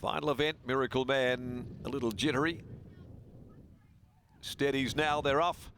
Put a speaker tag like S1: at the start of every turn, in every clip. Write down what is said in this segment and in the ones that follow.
S1: Final event, Miracle Man, a little jittery. Steadies now, they're off.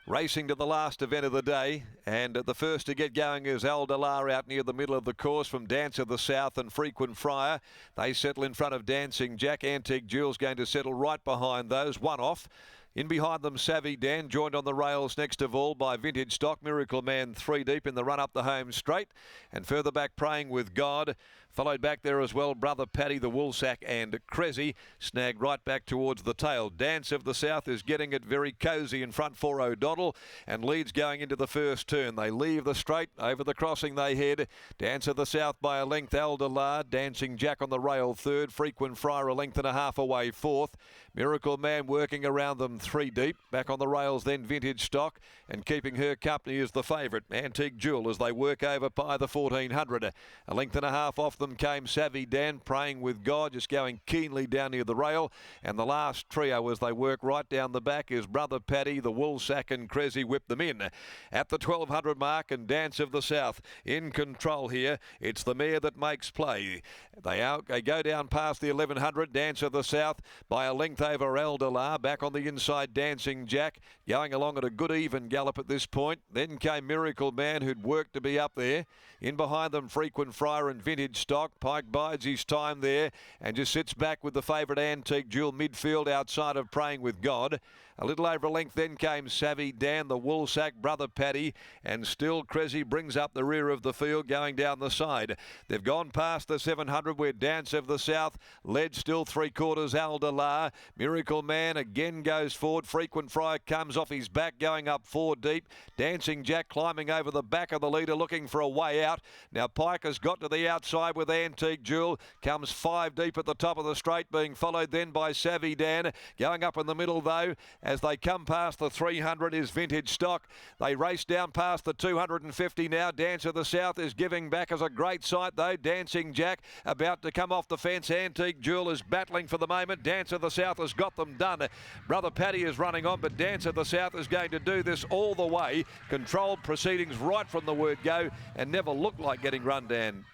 S1: Racing to the last event of the day, and the first to get going is Aldalar out near the middle of the course from Dance of the South and Frequent Friar. They settle in front of Dancing Jack. Antique Jewel's going to settle right behind those, one off. In behind them, Savvy Dan, joined on the rails next of all by Vintage Stock. Miracle Man 3 deep in the run up the home straight. And further back, Praying with God. Followed back there as well, Brother Paddy, the Woolsack and Cressy. Snagged right back towards the tail. Dance of the South is getting it very cosy in front for O'Donnell. And leads going into the first turn. They leave the straight. Over the crossing they head. Dance of the South by a length, Aldalar. Dancing Jack on the rail third. Frequent Friar a length and a half away fourth. Miracle Man working around them 3 deep. Back on the rails then Vintage Stock, and keeping her company is the favourite Antique Jewel as they work over by the 1400. A length and a half off them came Savvy Dan, Praying with God, just going keenly down near the rail. And the last trio as they work right down the back is Brother Paddy, the Woolsack and Cressy whip them in. At the 1200 mark, and Dance of the South in control here. It's the mare that makes play. They go down past the 1100. Dance of the South by a length over Aldalar. Back on the inside, Dancing Jack going along at a good even gallop at this point. Then came Miracle Man, who'd worked to be up there. In behind them, Frequent Friar and Vintage Stock. Pike bides his time there and just sits back with the favourite Antique Jewel midfield outside of Praying with God. A little over a length then came Savvy Dan, the Woolsack, Brother Paddy, and still Cressy brings up the rear of the field going down the side. They've gone past the 700 where Dance of the South led still 3/4 Aldalar. Miracle Man again goes forward. Frequent Friar comes off his back going up 4 deep. Dancing Jack climbing over the back of the leader looking for a way out. Now Pike has got to the outside with Antique Jewel. Comes 5 deep at the top of the straight, being followed then by Savvy Dan. Going up in the middle though, as they come past the 300 is Vintage Stock. They race down past the 250 now. Dance of the South is giving back as a great sight though. Dancing Jack about to come off the fence. Antique Jewel is battling for the moment. Dance of the South has got them done. Brother Paddy is running on, but Dance of the South is going to do this all the way. Controlled proceedings right from the word go and never looked like getting run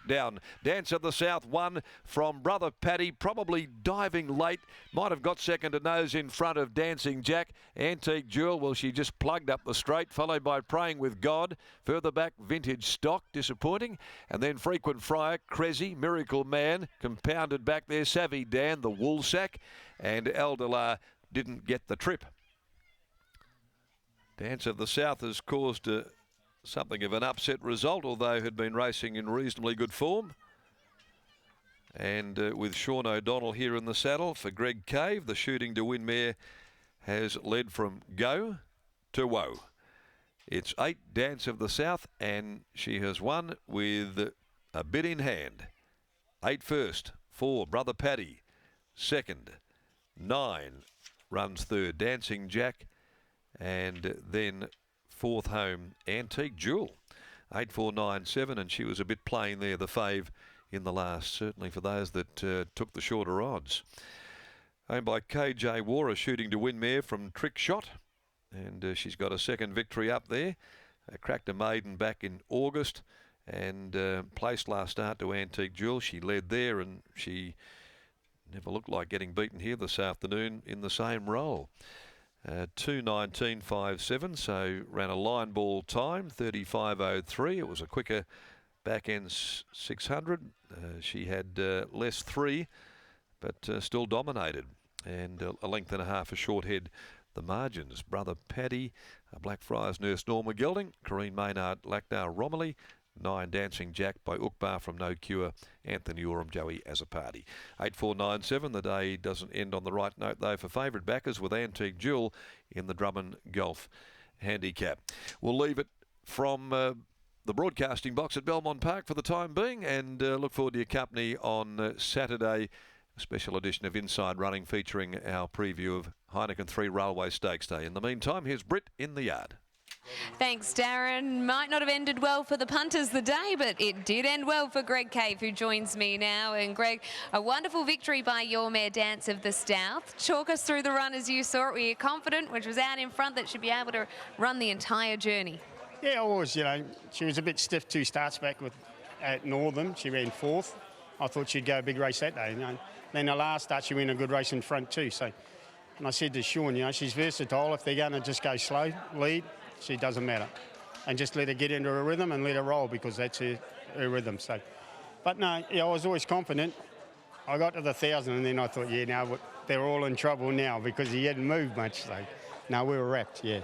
S1: down. Dance of the South won from Brother Paddy, probably diving late. Might have got second to nose in front of Dancing Jack. Antique Jewel, well, she just plugged up the straight, followed by Praying with God. Further back, Vintage Stock, disappointing. And then Frequent Friar, Cressy, Miracle Man, compounded back there, Savvy Dan, the Woolsack, and Aldalar didn't get the trip. Dance of the South has caused something of an upset result, although had been racing in reasonably good form. And with Sean O'Donnell here in the saddle for Greg Cave, the Shooting to Win mare has led from go to woe. It's 8 Dance of the South, and she has won with a bit in hand. 8 first, 4 Brother Paddy, second, 9 runs third, Dancing Jack, and then fourth home, Antique Jewel. 8, 4, 9, 7, and she was a bit plain there, the fave in the last, certainly for those that took the shorter odds. Owned by KJ War, a Shooting to Win mare from Trick Shot, and she's got a second victory up there. Cracked a maiden back in August and placed last start to Antique Jewel. She led there and she never looked like getting beaten here this afternoon in the same role. 2:19.57, so ran a line ball time, 35.03. It was a quicker back end 600. She had less 3, but still dominated. And a length and a half a short head the margins. Brother Paddy, Blackfriars Nurse Norma Gelding, Corrine Maynard, Lackdale Romilly, 9 Dancing Jack by Ukbar from No Cure, Anthony Oram, Joey Azzopardi. 8-4-9-7. The day doesn't end on the right note though for favourite backers with Antique Jewel in the Drummond Golf Handicap. We'll leave it from the broadcasting box at Belmont Park for the time being and look forward to your company on Saturday. A special edition of Inside Running featuring our preview of Heineken 3 Railway Stakes Day. In the meantime, here's Britt in the yard.
S2: Thanks, Darren. Might not have ended well for the punters the day, but it did end well for Greg Cave, who joins me now. And Greg, a wonderful victory by your mare, Dance of the South. Chalk us through the run as you saw it. Were you confident, which was out in front, that she'd be able to run the entire journey?
S3: Yeah, I was. You know, she was a bit stiff 2 starts back at Northern. She ran 4th. I thought she'd go a big race that day. Then the last start, she went a good race in front too. So, and I said to Sean, she's versatile. If they're going to just go slow, lead, she doesn't matter. And just let her get into her rhythm and let her roll, because that's her rhythm. So, but no, I was always confident. I got to the 1,000 and then I thought, now they're all in trouble now because he hadn't moved much. So, no, we were wrapped, yeah.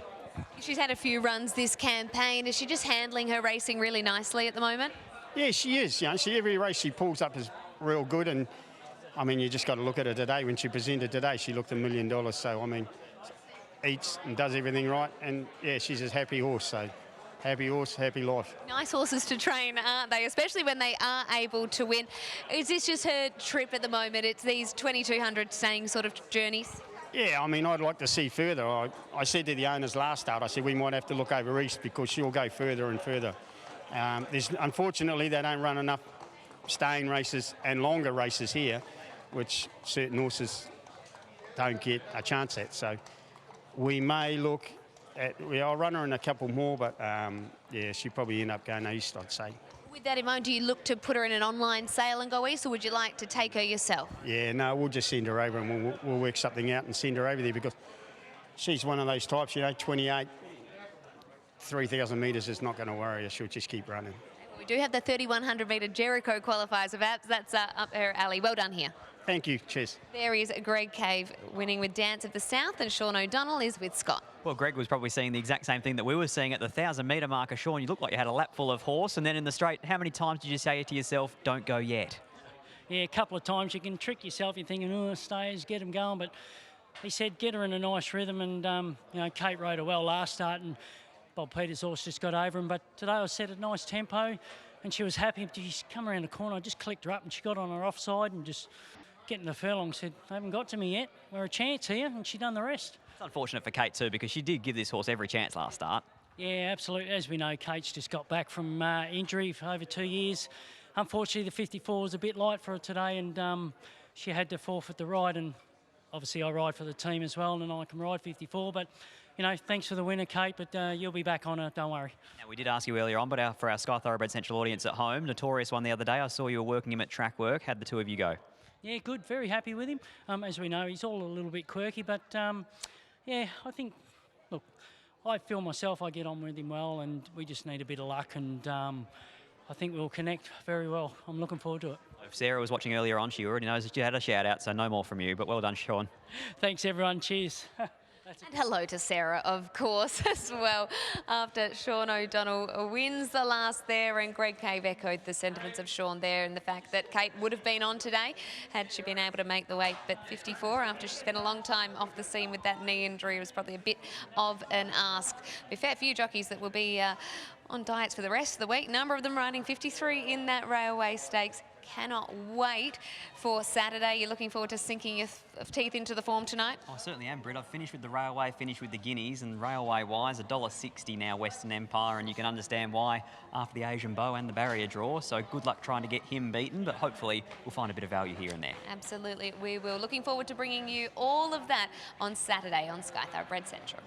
S2: She's had a few runs this campaign. Is she just handling her racing really nicely at the moment?
S3: Yeah, she is. Every race she pulls up is real good. And, you just got to look at her today. When she presented today, she looked $1 million. So, eats and does everything right. And, yeah, she's a happy horse. So, happy horse, happy life.
S2: Nice horses to train, aren't they? Especially when they are able to win. Is this just her trip at the moment? It's these 2,200 staying sort of journeys?
S3: Yeah, I'd like to see further. I said to the owners last start, I said we might have to look over east because she'll go further and further. Unfortunately, they don't run enough staying races and longer races here, which certain horses don't get a chance at. So we may look at, I'll run her in a couple more, but yeah, she'll probably end up going east, I'd say.
S2: With that in mind, do you look to put her in an online sale and go east, or would you like to take her yourself?
S3: Yeah, no, we'll just send her over and we'll work something out and send her over there, because she's one of those types, 28, 3,000 metres is not going to worry her. She'll just keep running.
S2: We do have the 3,100 metre Jericho qualifiers, so perhaps that's up her alley. Well done here.
S3: Thank you. Cheers.
S2: There is Greg Cave winning with Dance of the South, and Sean O'Donnell is with Scott.
S4: Well, Greg was probably seeing the exact same thing that we were seeing at the 1,000-metre marker. Sean, you looked like you had a lap full of horse, and then in the straight, how many times did you say to yourself, don't go yet?
S5: Yeah, a couple of times. You can trick yourself. You're thinking, oh, stays, get them going. But he said, get her in a nice rhythm. And, Kate rode her well last start, and Bob Peters' horse just got over him. But today I set a nice tempo, and she was happy. She's come around the corner. I just clicked her up, and she got on her offside and just getting the furlong, said, they haven't got to me yet. We're a chance here, and she done the rest.
S4: It's unfortunate for Kate too, because she did give this horse every chance last start.
S5: Yeah, absolutely. As we know, Kate's just got back from injury for over 2 years. Unfortunately, the 54 was a bit light for her today, and she had to forfeit the ride. And obviously, I ride for the team as well, and I can ride 54. But, thanks for the winner, Kate, but you'll be back on it, don't worry.
S4: Now, we did ask you earlier on, but for our Sky Thoroughbred Central audience at home, Notorious won the other day. I saw you were working him at track work. How'd the two of you go?
S5: Yeah, good. Very happy with him. As we know, he's all a little bit quirky, but yeah, I think, look, I feel myself I get on with him well, and we just need a bit of luck, and I think we'll connect very well. I'm looking forward to it.
S4: If Sarah was watching earlier on, she already knows that you had a shout out, so no more from you, but well done, Sean.
S5: Thanks, everyone. Cheers.
S2: And hello to Sarah, of course, as well, after Sean O'Donnell wins the last there, and Greg Cave echoed the sentiments of Sean there, and the fact that Kate would have been on today had she been able to make the weight. But 54, after she spent a long time off the scene with that knee injury, was probably a bit of an ask. Be a fair few jockeys that will be on diets for the rest of the week. Number of them riding 53 in that Railway Stakes. Cannot wait for Saturday. You're looking forward to sinking your teeth into the form tonight?
S4: I certainly am, Britt. I've finished with the Railway, finished with the Guineas, and Railway-wise, $1.60 now Western Empire, and you can understand why after the Asian Bow and the barrier draw. So good luck trying to get him beaten, but hopefully we'll find a bit of value here and there.
S2: Absolutely, we will. Looking forward to bringing you all of that on Saturday on Sky Thoroughbred Central.